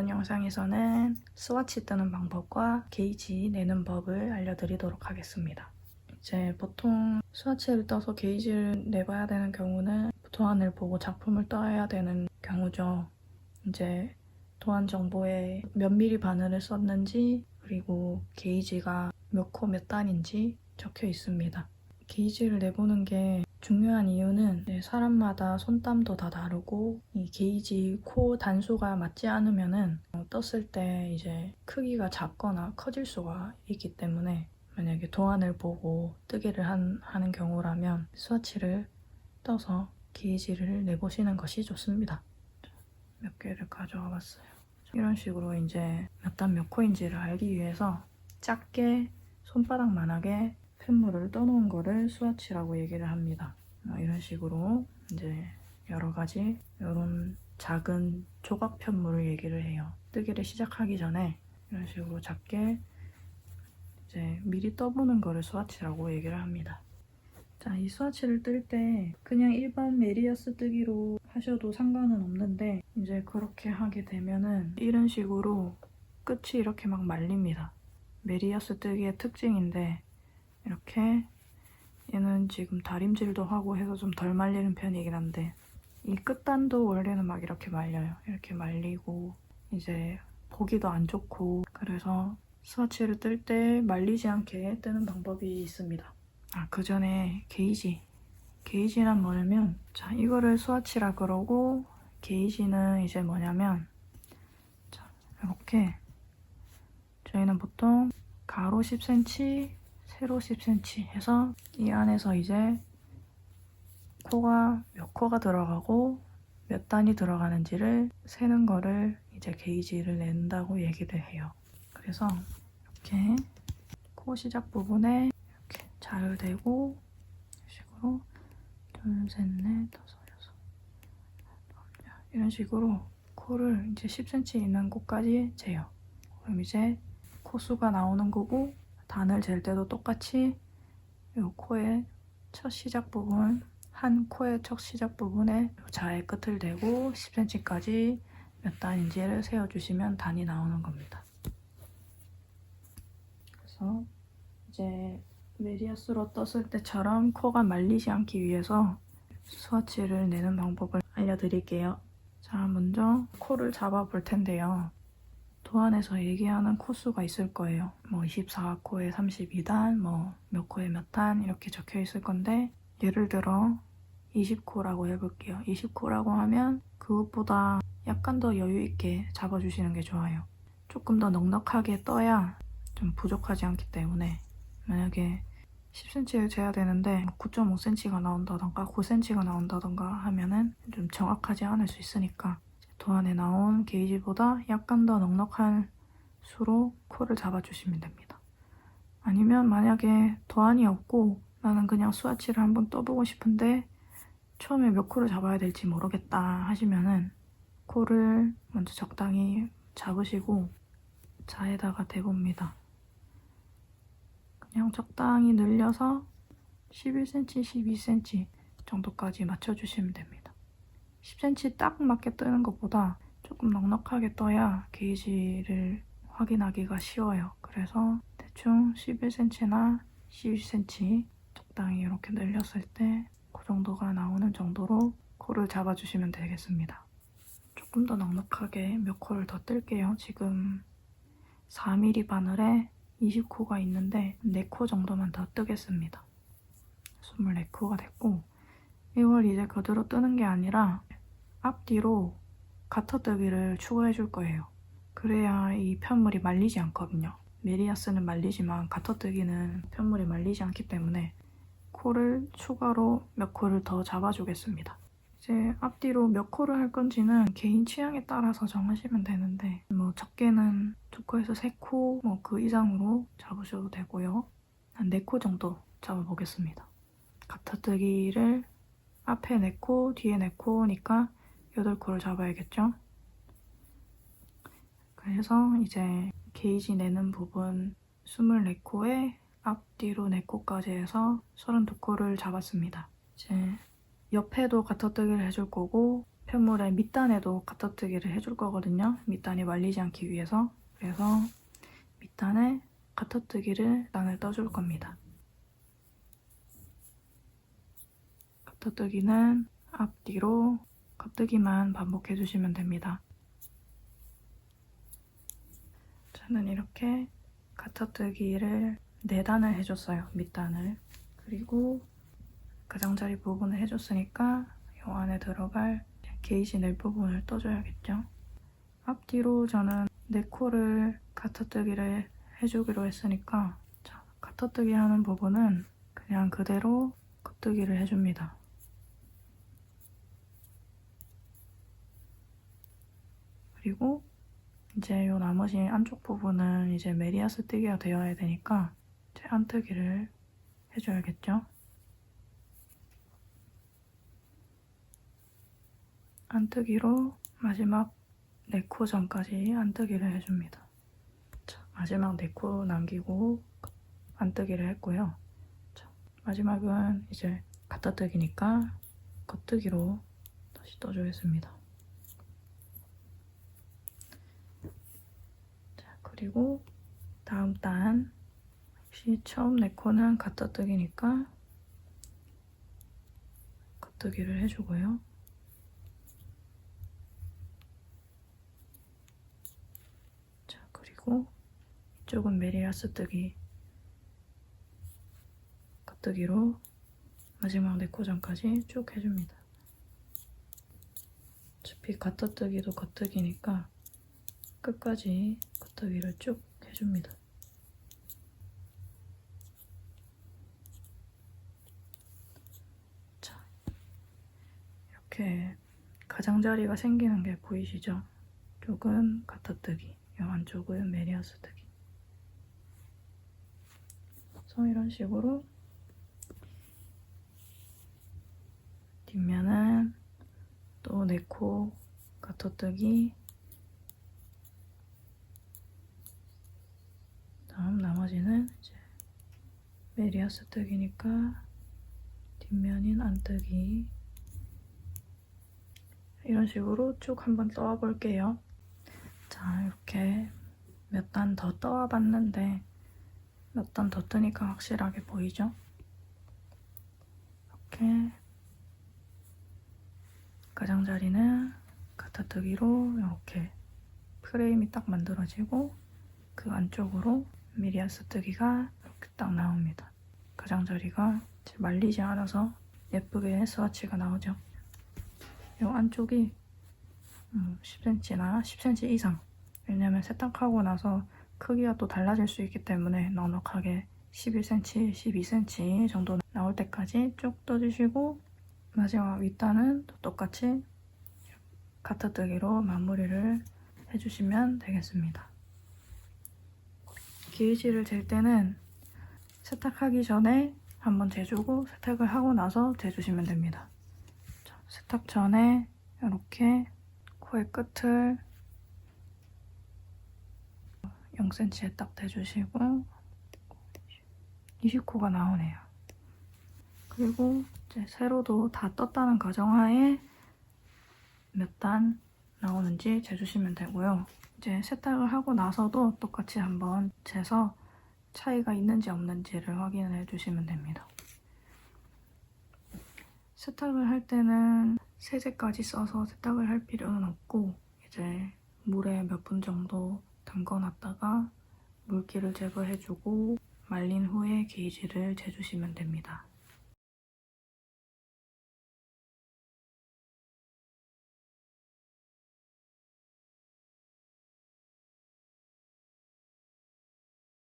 이번 영상에서는 스와치 뜨는 방법과 게이지 내는 법을 알려드리도록 하겠습니다. 이제 보통 스와치를 떠서 게이지를 내봐야 되는 경우는 도안을 보고 작품을 떠야 되는 경우죠. 이제 도안 정보에 몇 미리 바늘을 썼는지 그리고 게이지가 몇 코 몇 단인지 적혀 있습니다. 게이지를 내보는 게 중요한 이유는 사람마다 손땀도 다 다르고 이 게이지 코 단수가 맞지 않으면은 떴을 때 이제 크기가 작거나 커질 수가 있기 때문에 만약에 도안을 보고 뜨기를 하는 경우라면 스와치를 떠서 게이지를 내보시는 것이 좋습니다. 몇 개를 가져와 봤어요. 이런 식으로 이제 몇 단 몇 코인지를 알기 위해서 작게 손바닥만하게 펜물을 떠놓은 거를 스와치라고 얘기를 합니다. 이런 식으로 이제 여러 가지 이런 작은 조각 편물을 얘기를 해요. 뜨기를 시작하기 전에 이런 식으로 작게 이제 미리 떠보는 거를 스와치라고 얘기를 합니다. 자, 이 스와치를 뜰 때 그냥 일반 메리어스 뜨기로 하셔도 상관은 없는데 이제 그렇게 하게 되면은 이런 식으로 끝이 이렇게 막 말립니다. 메리어스 뜨기의 특징인데 이렇게 얘는 지금 다림질도 하고 해서 좀 덜 말리는 편이긴 한데 이 끝단도 원래는 막 이렇게 말려요. 이렇게 말리고 이제 보기도 안 좋고 그래서 스와치를 뜰 때 말리지 않게 뜨는 방법이 있습니다. 그 전에 게이지는 뭐냐면 자 이거를 스와치라 그러고 게이지는 이제 뭐냐면 자 이렇게 저희는 보통 가로 10cm 세로 10cm 해서 이 안에서 이제 코가 몇 코가 들어가고 몇 단이 들어가는지를 세는 거를 이제 게이지를 낸다고 얘기를 해요. 그래서 이렇게 코 시작 부분에 이렇게 잘 대고 이런 식으로 둘, 셋, 넷, 다섯, 여섯 이런 식으로 코를 이제 10cm 있는 곳까지 재요. 그럼 이제 코수가 나오는 거고 단을 잴 때도 똑같이 이 코의 첫 시작 부분 한 코의 첫 시작 부분에 자의 끝을 대고 10cm까지 몇 단인지를 세어주시면 단이 나오는 겁니다. 그래서 이제 메리어스로 떴을 때처럼 코가 말리지 않기 위해서 스와치를 내는 방법을 알려드릴게요. 자, 먼저 코를 잡아볼 텐데요. 도안에서 얘기하는 코수가 있을 거예요. 뭐 24코에 32단, 뭐 몇 코에 몇 단 이렇게 적혀 있을 건데 예를 들어 20코라고 해볼게요. 20코라고 하면 그것보다 약간 더 여유 있게 잡아주시는 게 좋아요. 조금 더 넉넉하게 떠야 좀 부족하지 않기 때문에 만약에 10cm를 재야 되는데 9.5cm가 나온다던가 9cm가 나온다던가 하면은 좀 정확하지 않을 수 있으니까 도안에 나온 게이지보다 약간 더 넉넉한 수로 코를 잡아주시면 됩니다. 아니면 만약에 도안이 없고 나는 그냥 스와치를 한번 떠보고 싶은데 처음에 몇 코를 잡아야 될지 모르겠다 하시면은 코를 먼저 적당히 잡으시고 자에다가 대봅니다. 그냥 적당히 늘려서 11cm, 12cm 정도까지 맞춰주시면 됩니다. 10cm 딱 맞게 뜨는 것보다 조금 넉넉하게 떠야 게이지를 확인하기가 쉬워요. 그래서 대충 11cm나 12cm 적당히 이렇게 늘렸을 때 그 정도가 나오는 정도로 코를 잡아주시면 되겠습니다. 조금 더 넉넉하게 몇 코를 더 뜰게요. 지금 4mm 바늘에 20코가 있는데 4코 정도만 더 뜨겠습니다. 24코가 됐고 이걸 이제 그대로 뜨는 게 아니라 앞뒤로 가터뜨기를 추가해 줄 거예요. 그래야 이 편물이 말리지 않거든요. 메리어스는 말리지만 가터뜨기는 편물이 말리지 않기 때문에 코를 추가로 몇 코를 더 잡아주겠습니다. 이제 앞뒤로 몇 코를 할 건지는 개인 취향에 따라서 정하시면 되는데 뭐 적게는 2코에서 3코 뭐 그 이상으로 잡으셔도 되고요. 한 4코 정도 잡아보겠습니다. 가터뜨기를 앞에 4코, 뒤에 4코니까 8코를 잡아야겠죠? 그래서 이제 게이지 내는 부분 24코에 앞뒤로 4코까지 해서 32코를 잡았습니다. 이제 옆에도 가터뜨기를 해줄 거고 편물의 밑단에도 가터뜨기를 해줄 거거든요. 밑단이 말리지 않기 위해서. 그래서 밑단에 가터뜨기를 단을 떠줄 겁니다. 가터뜨기는 앞뒤로 겉뜨기만 반복해 주시면 됩니다. 저는 이렇게 가터뜨기를 4단을 해줬어요. 밑단을. 그리고 가장자리 부분을 해줬으니까 이 안에 들어갈 게이지 낼 부분을 떠줘야겠죠. 앞뒤로 저는 4코를 가터뜨기를 해주기로 했으니까 자, 가터뜨기 하는 부분은 그냥 그대로 겉뜨기를 해줍니다. 그리고 이제 요 나머지 안쪽 부분은 이제 메리아스 뜨기가 되어야 되니까 이제 안뜨기를 해줘야겠죠. 안뜨기로 마지막 4코 전까지 안뜨기를 해줍니다. 자, 마지막 4코 남기고 안뜨기를 했고요. 자, 마지막은 이제 갖다뜨기니까 겉뜨기로 다시 떠주겠습니다. 자, 그리고 다음 단 역시 처음 4코는 갖다뜨기니까 겉뜨기를 해주고요. 그리고 이쪽은 메리아스 뜨기 겉뜨기로 마지막 4코 전까지 쭉 해줍니다. 어차피 겉뜨기도 겉뜨기니까 끝까지 겉뜨기를 쭉 해줍니다. 자, 이렇게 가장자리가 생기는 게 보이시죠? 이쪽은 겉뜨기, 이 안쪽은 메리아스 뜨기. 그래서 이런 식으로 뒷면은 또 4코 겉뜨기, 다음 나머지는 이제 메리아스 뜨기니까 뒷면인 안뜨기. 이런 식으로 쭉 한번 떠와 볼게요. 자, 이렇게 몇 단 더 떠와 봤는데 몇 단 더 뜨니까 확실하게 보이죠? 이렇게 가장자리는 가타뜨기로 이렇게 프레임이 딱 만들어지고 그 안쪽으로 미리아스 뜨기가 이렇게 딱 나옵니다. 가장자리가 말리지 않아서 예쁘게 스와치가 나오죠. 이 안쪽이 10cm나 10cm 이상, 왜냐면 세탁하고 나서 크기가 또 달라질 수 있기 때문에 넉넉하게 11cm, 12cm 정도 나올 때까지 쭉 떠주시고 마지막 윗단은 또 똑같이 가타뜨기로 마무리를 해주시면 되겠습니다. 게이지를 잴 때는 세탁하기 전에 한번 재주고 세탁을 하고 나서 재주시면 됩니다. 자, 세탁 전에 이렇게 코의 끝을 0cm에 딱 대주시고 20코가 나오네요. 그리고 이제 세로도 다 떴다는 가정하에 몇 단 나오는지 재주시면 되고요. 이제 세탁을 하고 나서도 똑같이 한번 재서 차이가 있는지 없는지를 확인해 주시면 됩니다. 세탁을 할 때는 세제까지 써서 세탁을 할 필요는 없고 이제 물에 몇 분 정도 담궈놨다가 물기를 제거해주고 말린 후에 게이지를 재주시면 됩니다.